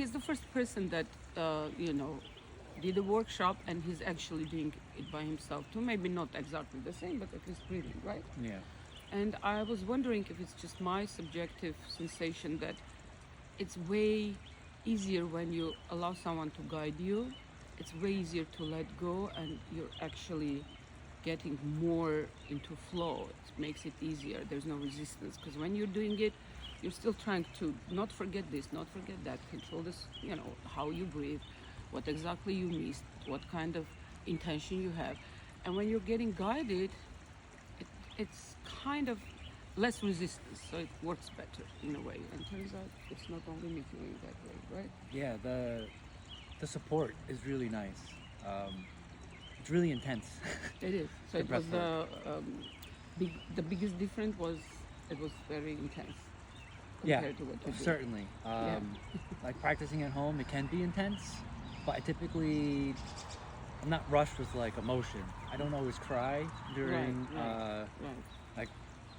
he's the first person that did a workshop, and he's actually doing it by himself too. Maybe not exactly the same, but at least breathing, right? Yeah. And I was wondering if it's just my subjective sensation that it's way easier when you allow someone to guide you. It's way easier to let go, and you're actually getting more into flow. It makes it easier. There's no resistance, because when you're doing it, you're still trying to not forget this, not forget that, control this, how you breathe, what exactly you missed, what kind of intention you have. And when you're getting guided, it's kind of less resistance, so it works better in a way. And turns out it's not only me feeling that way, right? Yeah, the support is really nice. It's really intense. It is. So The it was breath the biggest difference was it was very intense Yeah, compared to what you do. certainly. Yeah. Like practicing at home, it can be intense, but I'm not rushed with like emotion. I don't always cry during Right. like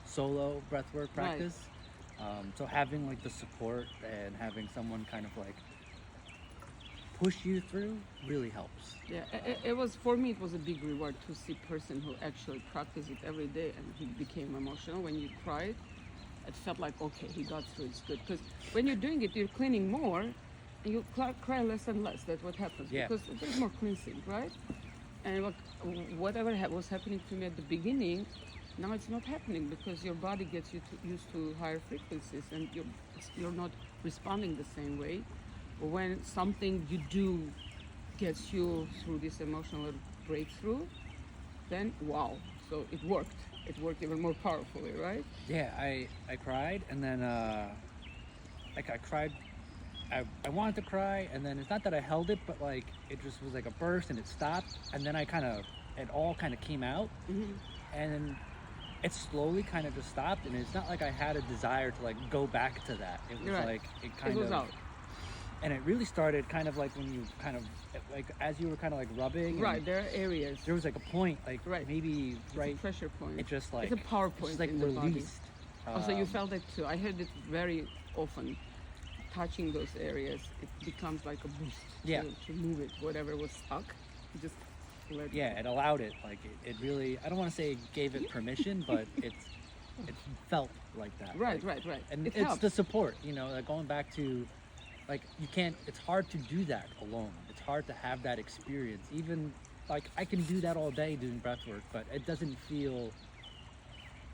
solo breathwork Right. practice. So having like the support and having someone kind of like push you through really helps. Yeah, it was, for me, it was a big reward to see a person who actually practiced it every day, and he became emotional. When you cried, it felt like, okay, he got through, it's good. Because when you're doing it, you're cleaning more, and you cry less and less. That's what happens. Yeah. Because there's more cleansing, right? And whatever was happening to me at the beginning, now it's not happening, because your body gets used to higher frequencies, and you're not responding the same way. But when something you do gets you through this emotional breakthrough, then wow, so it worked. It worked even more powerfully, right? Yeah, I cried, and then like I cried. I wanted to cry, and then it's not that I held it, but like it just was like a burst, and it stopped, and then it all kind of came out, and it slowly kind of just stopped, and it's not like I had a desire to like go back to that. It was Right. like it kind It was of out. and it really started kind of like when you kind of like as you were kind of like rubbing. Right, there are areas. There was like a point, like Right. maybe It's right. a pressure point. It just like it's a power it's point just like in the body. released. Also, you felt it too. I heard it very often. Touching those areas, it becomes like a boost Yeah. to move it. Whatever was stuck, you just let Yeah, go. it allowed it. Like it really. I don't want to say it gave it permission, but it felt like that. Right, like, right. And It it's helps. the support. Like going back to, like you can't. It's hard to do that alone. It's hard to have that experience. Even like I can do that all day doing breath work, but it doesn't feel.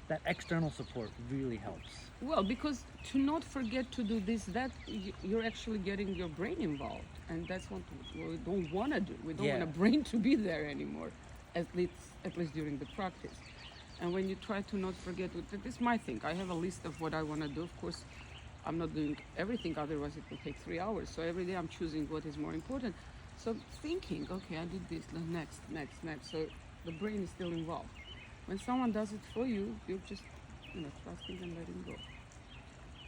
That external support really helps. Well, because to not forget to do this, that you're actually getting your brain involved, and that's what we don't want to do. We don't Yeah. want a brain to be there anymore, at least during the practice. And when you try to not forget, this is my thing. I have a list of what I want to do. Of course, I'm not doing everything, otherwise it will take 3 hours. So every day I'm choosing what is more important. So thinking, okay, I did this, next. So the brain is still involved. When someone does it for you, you're just, trusting and letting go.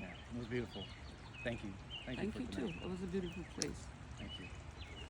Yeah, it was beautiful. Thank you. Thank for you tonight. too. It was a beautiful place. Thank you.